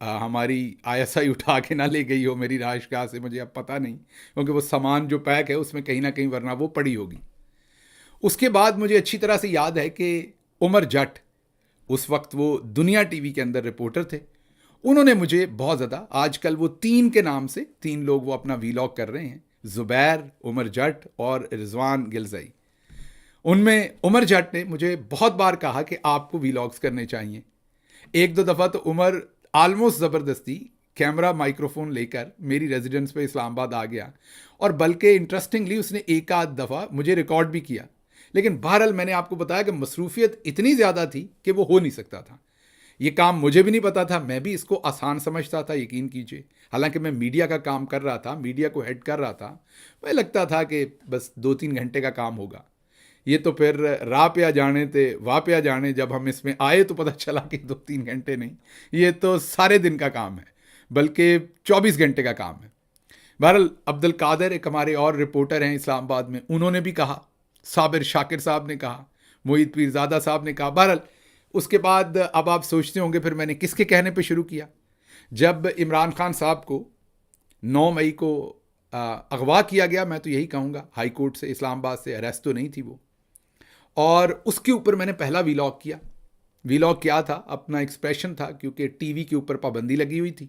ہماری ISI اٹھا کے نہ لے گئی ہو میری رہائش گاہ سے، مجھے اب پتہ نہیں، کیونکہ وہ سامان جو پیک ہے اس میں کہیں نہ کہیں ورنہ وہ پڑی ہوگی۔ اس کے بعد مجھے اچھی طرح سے یاد ہے کہ عمر جٹ، اس وقت وہ دنیا ٹی وی کے اندر رپورٹر تھے، انہوں نے مجھے بہت زیادہ، آج کل وہ 3 کے نام سے 3 لوگ وہ اپنا ویلاگ کر رہے ہیں، زبیر، عمر جٹ اور رضوان گلزئی۔ ان میں عمر جٹ نے مجھے بہت بار کہا کہ آپ کو ویلاگز کرنے چاہیے۔ ایک دو دفعہ تو عمر آلموسٹ زبردستی کیمرہ مائکروفون لے کر میری ریزیڈنس پہ اسلام آباد آ گیا، اور بلکہ انٹرسٹنگلی اس نے ایک آدھ دفعہ مجھے ریکارڈ بھی کیا، لیکن بہرحال میں نے آپ کو بتایا کہ مصروفیت اتنی زیادہ تھی کہ وہ ہو نہیں سکتا تھا۔ یہ کام مجھے بھی نہیں پتا تھا، میں بھی اس کو آسان سمجھتا تھا، یقین کیجئے، حالانکہ میں میڈیا کا کام کر رہا تھا، میڈیا کو ہیڈ کر رہا تھا، مجھے لگتا تھا کہ بس 2-3 گھنٹے کا کام ہوگا۔ یہ تو پھر راہ پہ آ جانے تھے واہ پہ آ جانے، جب ہم اس میں آئے تو پتہ چلا کہ 2-3 گھنٹے نہیں، یہ تو سارے دن کا کام ہے، بلکہ 24 گھنٹے کا کام ہے۔ بہرحال عبد القادر ایک ہمارے اور رپورٹر ہیں اسلام آباد میں، انہوں نے بھی کہا، صابر شاکر صاحب نے کہا، معید پیرزادہ صاحب نے کہا۔ بہرحال اس کے بعد اب آپ سوچتے ہوں گے پھر میں نے کس کے کہنے پہ شروع کیا؟ جب عمران خان صاحب کو 9 مئی کو اغوا کیا گیا، میں تو یہی کہوں گا، ہائی کورٹ سے، اسلام آباد سے، اریسٹ تو نہیں تھی وہ، اور اس کے اوپر میں نے پہلا ویلاگ کیا۔ ویلاگ کیا تھا؟ اپنا ایکسپریشن تھا، کیونکہ ٹی وی کے اوپر پابندی لگی ہوئی تھی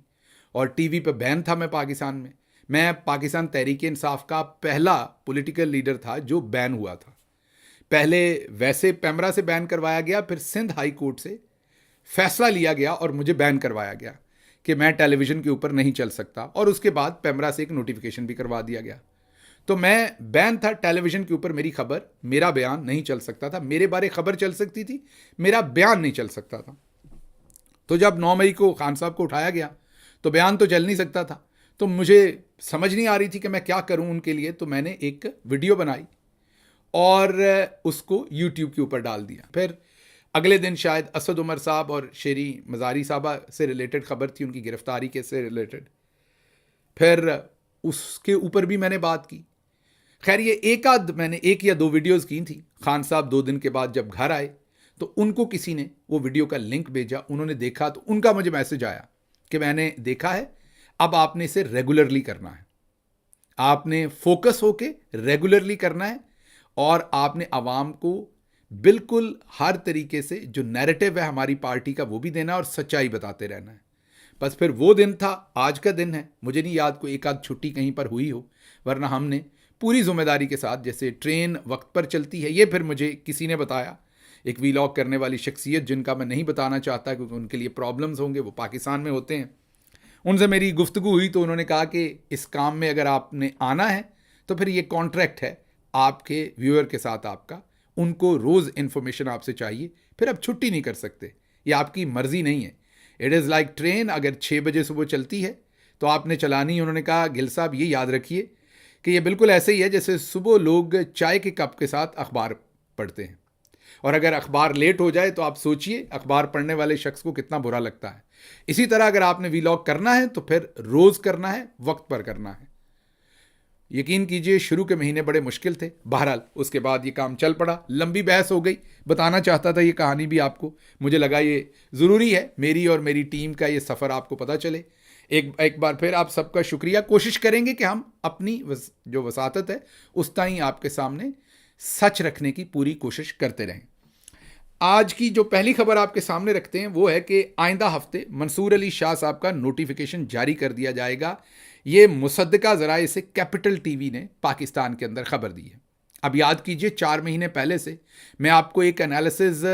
اور ٹی وی پہ بین تھا۔ میں پاکستان میں، میں پاکستان تحریک انصاف کا پہلا پولیٹیکل لیڈر تھا جو بین ہوا تھا۔ پہلے ویسے پیمرا سے بین کروایا گیا، پھر سندھ ہائی کورٹ سے فیصلہ لیا گیا اور مجھے بین کروایا گیا کہ میں ٹیلی ویژن کے اوپر نہیں چل سکتا، اور اس کے بعد پیمرا سے ایک نوٹیفیکیشن بھی کروا دیا گیا۔ تو میں بین تھا، ٹیلی ویژن کے اوپر میری خبر، میرا بیان نہیں چل سکتا تھا، میرے بارے خبر چل سکتی تھی، میرا بیان نہیں چل سکتا تھا۔ تو جب 9 مئی کو خان صاحب کو اٹھایا گیا تو بیان تو چل نہیں سکتا تھا، تو مجھے سمجھ نہیں آ رہی تھی کہ میں کیا کروں ان کے لیے، تو میں نے ایک ویڈیو بنائی اور اس کو یوٹیوب کے اوپر ڈال دیا۔ پھر اگلے دن شاید اسد عمر صاحب اور شیری مزاری صاحبہ سے ریلیٹڈ خبر تھی، ان کی گرفتاری کے سے ریلیٹڈ، پھر اس کے اوپر بھی میں نے بات کی۔ خیر یہ میں نے 1 یا 2 ویڈیوز کی تھی۔ خان صاحب 2 دن کے بعد جب گھر آئے تو ان کو کسی نے وہ ویڈیو کا لنک بھیجا، انہوں نے دیکھا تو ان کا مجھے میسج آیا کہ میں نے دیکھا ہے، اب آپ نے اسے ریگولرلی کرنا ہے، آپ نے فوکس ہو کے ریگولرلی کرنا ہے، اور آپ نے عوام کو بالکل ہر طریقے سے جو نیریٹو ہے ہماری پارٹی کا وہ بھی دینا اور سچائی بتاتے رہنا ہے۔ بس پھر وہ دن تھا، آج کا دن ہے، مجھے نہیں یاد کوئی ایک آدھ چھٹی کہیں پر ہوئی ہو، ورنہ ہم نے پوری ذمہ داری کے ساتھ، جیسے ٹرین وقت پر چلتی ہے، یہ پھر مجھے کسی نے بتایا، ایک ویلاگ کرنے والی شخصیت جن کا میں نہیں بتانا چاہتا کیونکہ ان کے لیے پرابلمز ہوں گے، وہ پاکستان میں ہوتے ہیں، ان سے میری گفتگو ہوئی تو انہوں نے کہا کہ اس کام میں اگر آپ نے آنا ہے تو پھر یہ کانٹریکٹ ہے آپ کے ویور کے ساتھ، آپ کا، ان کو روز انفارمیشن آپ سے چاہیے، پھر آپ چھٹی نہیں کر سکتے، یہ آپ کی مرضی نہیں ہے۔ اٹ از لائک ٹرین اگر 6 بجے صبح چلتی ہے تو آپ نے چلانی ہے۔ انہوں نے کہا گل صاحب یہ یاد رکھیے کہ یہ بالکل ایسے ہی ہے جیسے صبح لوگ چائے کے کپ کے ساتھ اخبار پڑھتے ہیں، اور اگر اخبار لیٹ ہو جائے تو آپ سوچئے اخبار پڑھنے والے شخص کو کتنا برا لگتا ہے۔ اسی طرح اگر آپ نے ویلاگ کرنا ہے تو پھر روز کرنا ہے، وقت پر کرنا ہے۔ یقین کیجئے شروع کے مہینے بڑے مشکل تھے، بہرحال اس کے بعد یہ کام چل پڑا، لمبی بحث ہو گئی، بتانا چاہتا تھا یہ کہانی بھی آپ کو، مجھے لگا یہ ضروری ہے، میری اور میری ٹیم کا یہ سفر آپ کو پتہ چلے۔ ایک بار پھر آپ سب کا شکریہ، کوشش کریں گے کہ ہم اپنی جو وساطت ہے اس تائیں آپ کے سامنے سچ رکھنے کی پوری کوشش کرتے رہیں۔ آج کی جو پہلی خبر آپ کے سامنے رکھتے ہیں وہ ہے کہ آئندہ ہفتے منصور علی شاہ صاحب کا نوٹیفیکیشن جاری کر دیا جائے گا۔ یہ مصدقہ ذرائع سے کیپٹل ٹی وی نے پاکستان کے اندر خبر دی ہے۔ اب یاد کیجئے 4 مہینے پہلے سے میں آپ کو ایک انالیسز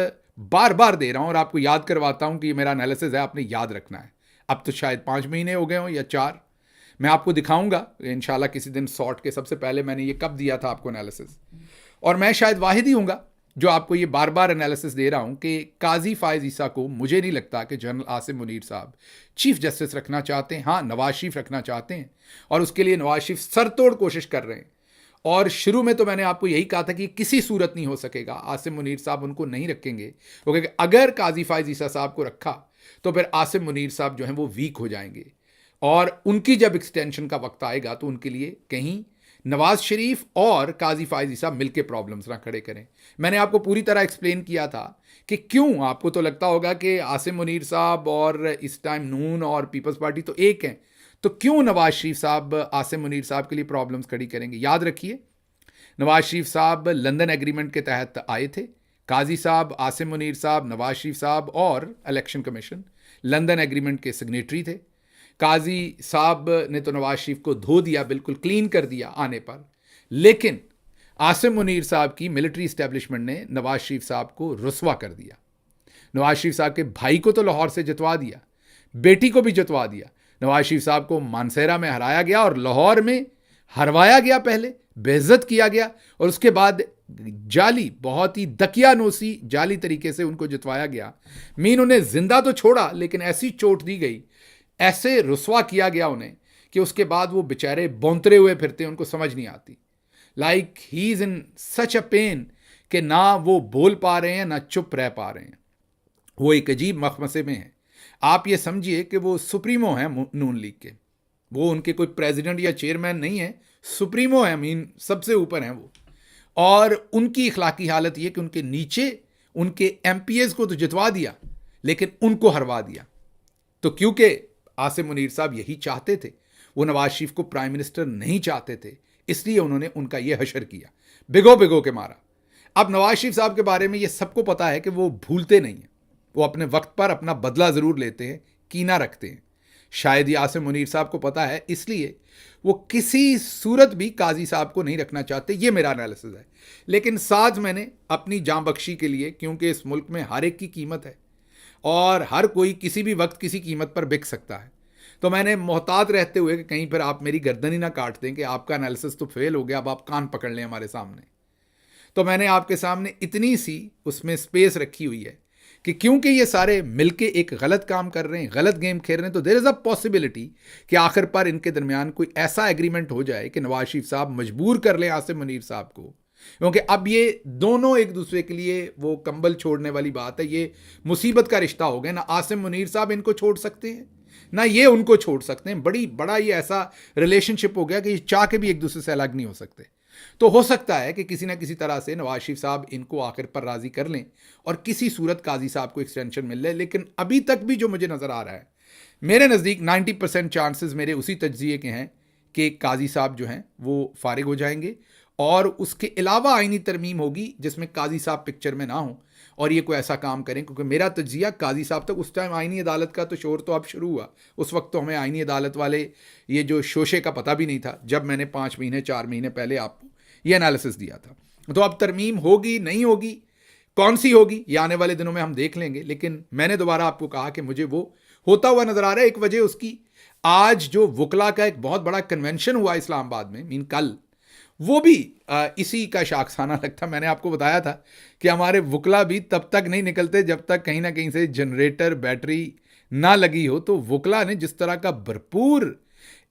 بار بار دے رہا ہوں اور آپ کو یاد کرواتا ہوں کہ یہ میرا انالیسز ہے، آپ نے یاد رکھنا ہے۔ اب تو شاید 5 مہینے ہو گئے ہوں یا 4، میں آپ کو دکھاؤں گا انشاءاللہ کسی دن سارٹ کے سب سے پہلے میں نے یہ کب دیا تھا آپ کو انالیسز، اور میں شاید واحد ہی ہوں گا جو آپ کو یہ بار بار انالیسس دے رہا ہوں کہ قاضی فائز عیسیٰ کو مجھے نہیں لگتا کہ جنرل عاصم منیر صاحب چیف جسٹس رکھنا چاہتے ہیں۔ ہاں نواز شریف رکھنا چاہتے ہیں اور اس کے لیے نواز شریف سر توڑ کوشش کر رہے ہیں، اور شروع میں تو میں نے آپ کو یہی کہا تھا کہ کسی صورت نہیں ہو سکے گا، عاصم منیر صاحب ان کو نہیں رکھیں گے، کیونکہ اگر قاضی فائز عیسیٰ صاحب کو رکھا تو پھر عاصم منیر صاحب جو ہیں وہ ویک ہو جائیں گے، اور ان کی جب ایکسٹینشن کا وقت آئے گا تو ان کے لیے کہیں نواز شریف اور قاضی فائز عیسیٰ مل کے پرابلمز نہ کھڑے کریں. میں نے آپ کو پوری طرح ایکسپلین کیا تھا کہ کیوں. آپ کو تو لگتا ہوگا کہ عاصم منیر صاحب اور اس ٹائم نون اور پیپلز پارٹی تو ایک ہیں, تو کیوں نواز شریف صاحب عاصم منیر صاحب کے لیے پرابلمز کھڑی کریں گے. یاد رکھیے نواز شریف صاحب لندن ایگریمنٹ کے تحت آئے تھے. قاضی صاحب, عاصم منیر صاحب, نواز شریف صاحب اور الیکشن کمیشن لندن ایگریمنٹ کے سگنیٹری تھے. قاضی صاحب نے تو نواز شریف کو دھو دیا, بالکل کلین کر دیا آنے پر, لیکن عاصم منیر صاحب کی ملٹری اسٹیبلشمنٹ نے نواز شریف صاحب کو رسوا کر دیا. نواز شریف صاحب کے بھائی کو تو لاہور سے جتوا دیا, بیٹی کو بھی جتوا دیا. نواز شریف صاحب کو مانسہرہ میں ہرایا گیا اور لاہور میں ہروایا گیا, پہلے بے عزت کیا گیا, اور اس کے بعد جعلی, بہت ہی دقیانوسی جعلی طریقے سے ان کو جتوایا گیا. مین انہیں زندہ تو چھوڑا لیکن ایسی چوٹ دی گئی, ایسے رسوا کیا گیا انہیں کہ اس کے بعد وہ بیچارے بونترے ہوئے پھرتے, ان کو سمجھ نہیں آتی. Like he is in such a pain کہ نہ وہ بول پا رہے ہیں نہ چپ رہ پا رہے ہیں. وہ ایک عجیب مخمسے میں ہیں. آپ یہ سمجھیے کہ وہ سپریمو ہیں نون لیگ کے, وہ ان کے کوئی پریزیڈنٹ یا چیئرمین نہیں ہیں, سپریمو ہیں, مین سب سے اوپر ہیں وہ. اور ان کی اخلاقی حالت یہ کہ ان کے نیچے ان کے ایم پی ایز کو تو جتوا دیا لیکن ان کو ہروا دیا. تو کیونکہ عاصم منیر صاحب یہی چاہتے تھے, وہ نواز شریف کو پرائم منسٹر نہیں چاہتے تھے, اس لیے انہوں نے ان کا یہ حشر کیا, بگو کے مارا. اب نواز شریف صاحب کے بارے میں یہ سب کو پتا ہے کہ وہ بھولتے نہیں ہیں, وہ اپنے وقت پر اپنا بدلہ ضرور لیتے ہیں, کینہ رکھتے ہیں. شاید یہ عاصم منیر صاحب کو پتا ہے, اس لیے وہ کسی صورت بھی قاضی صاحب کو نہیں رکھنا چاہتے. یہ میرا انالیسس ہے. لیکن ساتھ میں نے اپنی جاں بخشی کے لیے, کیونکہ اس ملک میں ہر ایک کی قیمت ہے اور ہر کوئی کسی بھی وقت کسی قیمت پر بک سکتا ہے, تو میں نے محتاط رہتے ہوئے کہ کہیں پر آپ میری گردن ہی نہ کاٹ دیں کہ آپ کا انالیسس تو فیل ہو گیا, اب آپ کان پکڑ لیں ہمارے سامنے. تو میں نے آپ کے سامنے اتنی سی اس میں سپیس رکھی ہوئی ہے کہ کیونکہ یہ سارے مل کے ایک غلط کام کر رہے ہیں, غلط گیم کھیل رہے ہیں, تو دیر از اے پاسبلٹی کہ آخر پر ان کے درمیان کوئی ایسا ایگریمنٹ ہو جائے کہ نواز شریف صاحب مجبور کر لیں عاصم منیر صاحب کو, کیونکہ اب یہ دونوں ایک دوسرے کے لیے وہ کمبل چھوڑنے والی بات ہے, یہ مصیبت کا رشتہ ہو گیا. نہ عاصم منیر صاحب ان کو چھوڑ سکتے ہیں نہ یہ ان کو چھوڑ سکتے ہیں. بڑا یہ ایسا ریلیشن شپ ہو گیا کہ یہ چاہ کے بھی ایک دوسرے سے الگ نہیں ہو سکتے. تو ہو سکتا ہے کہ کسی نہ کسی طرح سے نواز شریف صاحب ان کو آخر پر راضی کر لیں اور کسی صورت قاضی صاحب کو ایکسٹینشن مل جائے. لیکن ابھی تک بھی جو مجھے نظر آ رہا ہے, میرے نزدیک 90% چانسز میرے اسی تجزیے کے ہیں کہ قاضی صاحب جو ہیں وہ فارغ ہو جائیں گے, اور اس کے علاوہ آئینی ترمیم ہوگی جس میں قاضی صاحب پکچر میں نہ ہوں اور یہ کوئی ایسا کام کریں. کیونکہ میرا تجزیہ قاضی صاحب تک, اس ٹائم آئینی عدالت کا تو شور تو اب شروع ہوا, اس وقت تو ہمیں آئینی عدالت والے یہ جو شوشے کا پتہ بھی نہیں تھا جب میں نے 5 مہینے 4 مہینے پہلے آپ کو یہ انالیسس دیا تھا. تو اب ترمیم ہوگی نہیں ہوگی, کون سی ہوگی, یہ آنے والے دنوں میں ہم دیکھ لیں گے. لیکن میں نے دوبارہ آپ کو کہا کہ مجھے وہ ہوتا ہوا نظر آ رہا ہے. ایک وجہ اس کی, آج جو وکلا کا ایک بہت بڑا کنونشن ہوا اسلام آباد میں, کل, وہ بھی اسی کا شاخسانہ لگتا. میں نے آپ کو بتایا تھا کہ ہمارے وکلا بھی تب تک نہیں نکلتے جب تک کہیں نہ کہیں سے جنریٹر بیٹری نہ لگی ہو. تو وکلا نے جس طرح کا بھرپور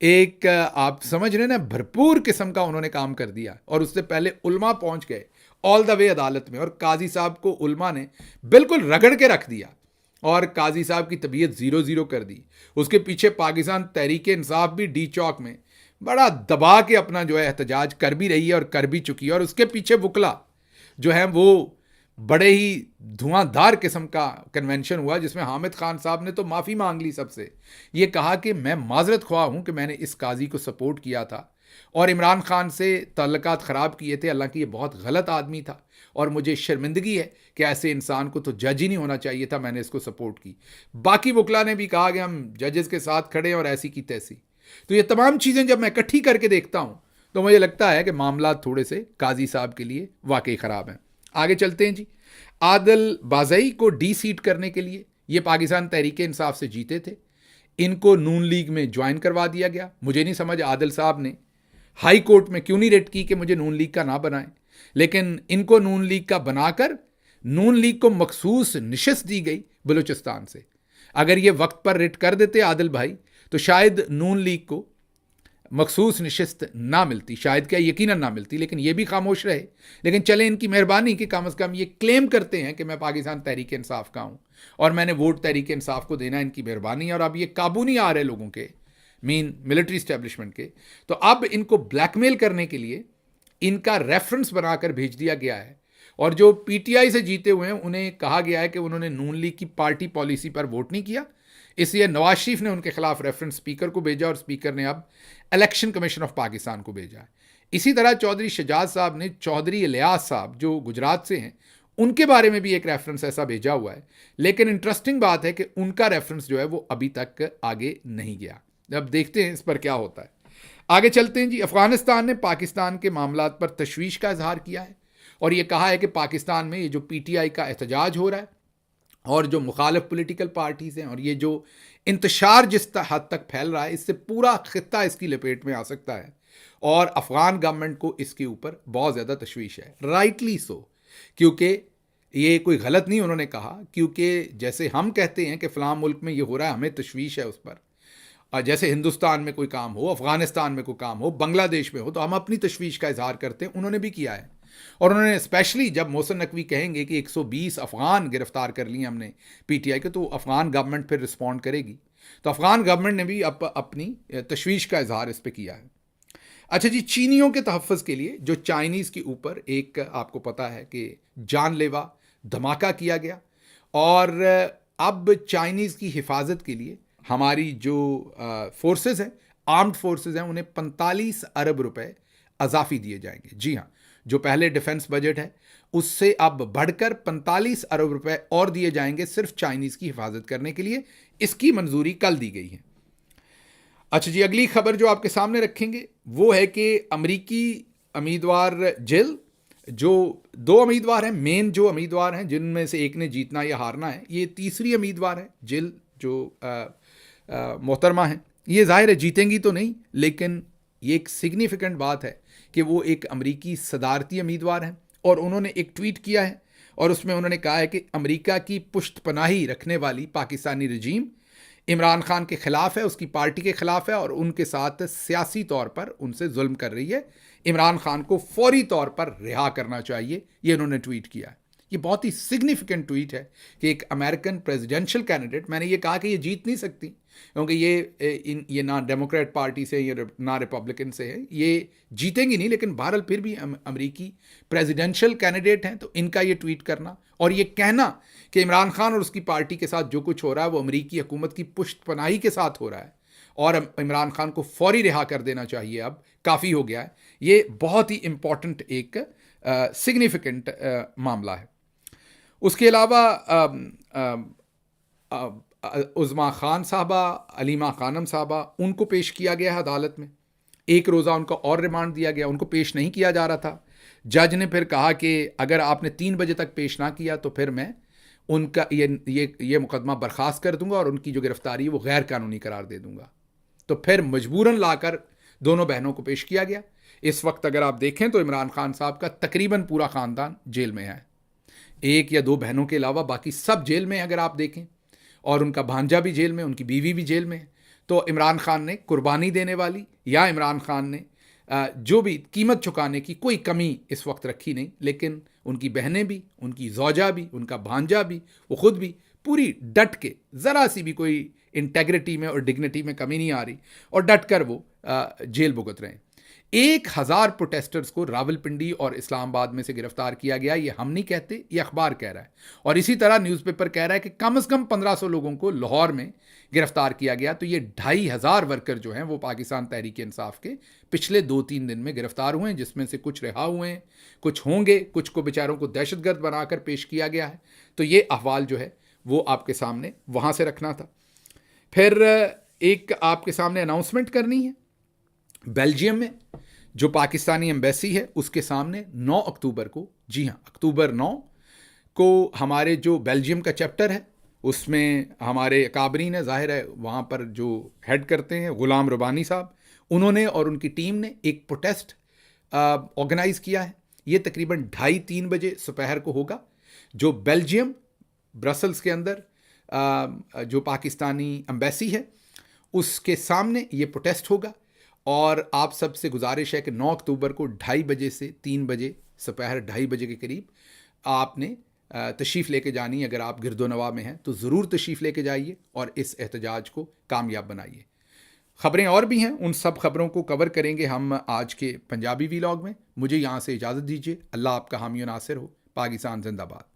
ایک, آپ سمجھ رہے ہیں نا, بھرپور قسم کا انہوں نے کام کر دیا. اور اس سے پہلے علماء پہنچ گئے آل دا وے عدالت میں, اور قاضی صاحب کو علماء نے بالکل رگڑ کے رکھ دیا اور قاضی صاحب کی طبیعت 0-0 کر دی. اس کے پیچھے پاکستان تحریک انصاف بھی ڈی چوک میں بڑا دبا کے اپنا جو ہے احتجاج کر بھی رہی ہے اور کر بھی چکی ہے. اور اس کے پیچھے وکلا جو ہیں وہ بڑے ہی دھواں دھار قسم کا کنونشن ہوا جس میں حامد خان صاحب نے تو معافی مانگ لی سب سے, یہ کہا کہ میں معذرت خواہ ہوں کہ میں نے اس قاضی کو سپورٹ کیا تھا اور عمران خان سے تعلقات خراب کیے تھے. اللہ کی یہ بہت غلط آدمی تھا اور مجھے شرمندگی ہے کہ ایسے انسان کو تو جج ہی نہیں ہونا چاہیے تھا, میں نے اس کو سپورٹ کی. باقی وکلا نے بھی کہا کہ ہم ججز کے ساتھ کھڑے ہیں اور ایسی کی تیسی. تو یہ تمام چیزیں جب میں اکٹھی کر کے دیکھتا ہوں تو مجھے لگتا ہے کہ معاملات تھوڑے سے قاضی صاحب کے لیے واقعی خراب ہیں. آگے چلتے ہیں جی. عادل بازئی کو ڈی سیٹ کرنے کے لیے, یہ پاکستان تحریک انصاف سے جیتے تھے, ان کو نون لیگ میں جوائن کروا دیا گیا. مجھے نہیں سمجھ عادل صاحب نے ہائی کورٹ میں کیوں نہیں ریٹ کی کہ مجھے نون لیگ کا نہ بنائیں, لیکن ان کو نون لیگ کا بنا کر نون لیگ کو مخصوص نشست دی گئی بلوچستان سے. اگر یہ وقت پر ریٹ کر دیتے عادل بھائی تو شاید نون لیگ کو مخصوص نشست نہ ملتی, شاید کیا یقیناً نہ ملتی, لیکن یہ بھی خاموش رہے. لیکن چلیں ان کی مہربانی کہ کم از کم یہ کلیم کرتے ہیں کہ میں پاکستان تحریک انصاف کا ہوں اور میں نے ووٹ تحریک انصاف کو دینا, ان کی مہربانی. اور اب یہ قابو نہیں آ رہے لوگوں کے, مین ملٹری اسٹیبلشمنٹ کے. تو اب ان کو بلیک میل کرنے کے لیے ان کا ریفرنس بنا کر بھیج دیا گیا ہے. اور جو پی ٹی آئی سے جیتے ہوئے ہیں انہیں کہا گیا ہے کہ انہوں نے نون لیگ کی پارٹی پالیسی پر ووٹ نہیں کیا, اس لیے نواز شریف نے ان کے خلاف ریفرنس اسپیکر کو بھیجا اور اسپیکر نے اب الیکشن کمیشن آف پاکستان کو بھیجا ہے. اسی طرح چودھری شجاعت صاحب نے چودھری الیاس صاحب جو گجرات سے ہیں ان کے بارے میں بھی ایک ریفرنس ایسا بھیجا ہوا ہے, لیکن انٹرسٹنگ بات ہے کہ ان کا ریفرنس جو ہے وہ ابھی تک آگے نہیں گیا. اب دیکھتے ہیں اس پر کیا ہوتا ہے. آگے چلتے ہیں جی. افغانستان نے پاکستان کے معاملات پر تشویش کا اظہار کیا ہے اور یہ کہا ہے کہ پاکستان میں یہ جو پی ٹی آئی کا احتجاج ہو رہا ہے اور جو مخالف پولیٹیکل پارٹیز ہیں اور یہ جو انتشار جس حد تک پھیل رہا ہے اس سے پورا خطہ اس کی لپیٹ میں آ سکتا ہے اور افغان گورنمنٹ کو اس کے اوپر بہت زیادہ تشویش ہے. رائٹلی سو, کیونکہ یہ کوئی غلط نہیں انہوں نے کہا, کیونکہ جیسے ہم کہتے ہیں کہ فلاں ملک میں یہ ہو رہا ہے ہمیں تشویش ہے اس پر, جیسے ہندوستان میں کوئی کام ہو, افغانستان میں کوئی کام ہو, بنگلہ دیش میں ہو, تو ہم اپنی تشویش کا اظہار کرتے ہیں. انہوں نے بھی کیا ہے اور انہوں نے اسپیشلی جب محسن نقوی کہیں گے کہ 120 افغان گرفتار کر لیے ہم نے پی ٹی آئی کے, تو افغان گورنمنٹ پھر رسپونڈ کرے گی. تو افغان گورنمنٹ نے بھی اپنی تشویش کا اظہار اس پہ کیا ہے. اچھا جی, چینیوں کے تحفظ کے لیے جو چائنیز کے اوپر ایک آپ کو پتا ہے کہ جان لیوا دھماکہ کیا گیا, اور اب چائنیز کی حفاظت کے لیے ہماری جو فورسز ہیں, آرمڈ فورسز ہیں, انہیں 45 ارب روپے اضافی دیے جائیں گے. جی ہاں, جو پہلے ڈیفنس بجٹ ہے اس سے اب بڑھ کر 45 ارب روپے اور دیے جائیں گے صرف چائنیز کی حفاظت کرنے کے لیے. اس کی منظوری کل دی گئی ہے. اچھا جی, اگلی خبر جو آپ کے سامنے رکھیں گے وہ ہے کہ امریکی امیدوار جل, جو 2 امیدوار ہیں, مین جو امیدوار ہیں جن میں سے ایک نے جیتنا یا ہارنا ہے, یہ تیسری امیدوار ہے جل جو محترمہ ہیں. یہ ظاہر ہے جیتیں گی تو نہیں, لیکن یہ ایک سگنیفیکنٹ بات ہے کہ وہ ایک امریکی صدارتی امیدوار ہیں, اور انہوں نے ایک ٹویٹ کیا ہے اور اس میں انہوں نے کہا ہے کہ امریکہ کی پشت پناہی رکھنے والی پاکستانی رجیم عمران خان کے خلاف ہے, اس کی پارٹی کے خلاف ہے, اور ان کے ساتھ سیاسی طور پر ان سے ظلم کر رہی ہے. عمران خان کو فوری طور پر رہا کرنا چاہیے, یہ انہوں نے ٹویٹ کیا ہے. یہ بہت ہی سگنیفیکنٹ ٹویٹ ہے کہ ایک امریکن پریزیڈینشل کینڈیڈیٹ, میں نے یہ کہا کہ یہ جیت نہیں سکتی کیونکہ یہ نہ ڈیموکریٹ پارٹی سے نہ ریپبلکن سے ہے, یہ جیتیں گی نہیں, لیکن بہرحال پھر بھی امریکی پریزیڈینشل کینڈیڈیٹ ہیں, تو ان کا یہ ٹویٹ کرنا اور یہ کہنا کہ عمران خان اور اس کی پارٹی کے ساتھ جو کچھ ہو رہا ہے وہ امریکی حکومت کی پشت پناہی کے ساتھ ہو رہا ہے اور عمران خان کو فوری رہا کر دینا چاہیے, اب کافی ہو گیا ہے, یہ بہت ہی امپورٹنٹ ایک سگنیفیکنٹ معاملہ ہے. اس کے علاوہ عظما خان صاحبہ, علیمہ خانم صاحبہ, ان کو پیش کیا گیا ہے عدالت میں. 1 روزہ ان کو اور ریمانڈ دیا گیا, ان کو پیش نہیں کیا جا رہا تھا. جج نے پھر کہا کہ اگر آپ نے 3 بجے تک پیش نہ کیا تو پھر میں ان کا یہ مقدمہ برخاست کر دوں گا اور ان کی جو گرفتاری ہے وہ غیر قانونی قرار دے دوں گا. تو پھر مجبوراً لا کر دونوں بہنوں کو پیش کیا گیا. اس وقت اگر آپ دیکھیں تو عمران خان صاحب کا تقریباً پورا خاندان جیل میں ہے, 1 یا 2 بہنوں کے علاوہ باقی سب جیل میں اگر آپ دیکھیں, اور ان کا بھانجا بھی جیل میں, ان کی بیوی بھی جیل میں ہے. تو عمران خان نے قربانی دینے والی یا عمران خان نے جو بھی قیمت چکانے کی کوئی کمی اس وقت رکھی نہیں, لیکن ان کی بہنیں بھی, ان کی زوجہ بھی, ان کا بھانجا بھی, وہ خود بھی پوری ڈٹ کے, ذرا سی بھی کوئی انٹیگریٹی میں اور ڈگنیٹی میں کمی نہیں آ رہی, اور ڈٹ کر وہ جیل بھگت رہے ہیں. 1000 پروٹیسٹرز کو راولپنڈی اور اسلام آباد میں سے گرفتار کیا گیا. یہ ہم نہیں کہتے, یہ اخبار کہہ رہا ہے, اور اسی طرح نیوز پیپر کہہ رہا ہے کہ کم از کم 1500 لوگوں کو لاہور میں گرفتار کیا گیا. تو یہ 2500 ورکر جو ہیں وہ پاکستان تحریک انصاف کے پچھلے 2-3 دن میں گرفتار ہوئے ہیں, جس میں سے کچھ رہا ہوئے ہیں, کچھ ہوں گے, کچھ کو بیچاروں کو دہشت گرد بنا کر پیش کیا گیا ہے. تو یہ احوال جو ہے وہ آپ کے سامنے وہاں سے رکھنا تھا. پھر ایک آپ کے سامنے اناؤنسمنٹ کرنی ہے. بیلجیم میں جو پاکستانی ایمبیسی ہے اس کے سامنے 9 اکتوبر کو, جی ہاں اکتوبر 9 کو, ہمارے جو بیلجیم کا چیپٹر ہے اس میں ہمارے اکابرین ہیں, ظاہر ہے وہاں پر جو ہیڈ کرتے ہیں غلام ربانی صاحب, انہوں نے اور ان کی ٹیم نے ایک پروٹیسٹ آرگنائز کیا ہے. یہ تقریباً 2:30-3 بجے دوپہر کو ہوگا, جو بیلجیم برسلز کے اندر جو پاکستانی ایمبیسی ہے اس کے سامنے یہ پروٹیسٹ ہوگا. اور آپ سب سے گزارش ہے کہ 9 اکتوبر کو 2:30 بجے سے 3 بجے, دوپہر 2:30 بجے کے قریب آپ نے تشریف لے کے جانی. اگر آپ گرد و نواح میں ہیں تو ضرور تشریف لے کے جائیے اور اس احتجاج کو کامیاب بنائیے. خبریں اور بھی ہیں، ان سب خبروں کو کور کریں گے ہم آج کے پنجابی ویلاگ میں. مجھے یہاں سے اجازت دیجیے. اللہ آپ کا حامی و ناصر ہو. پاکستان زندہ باد.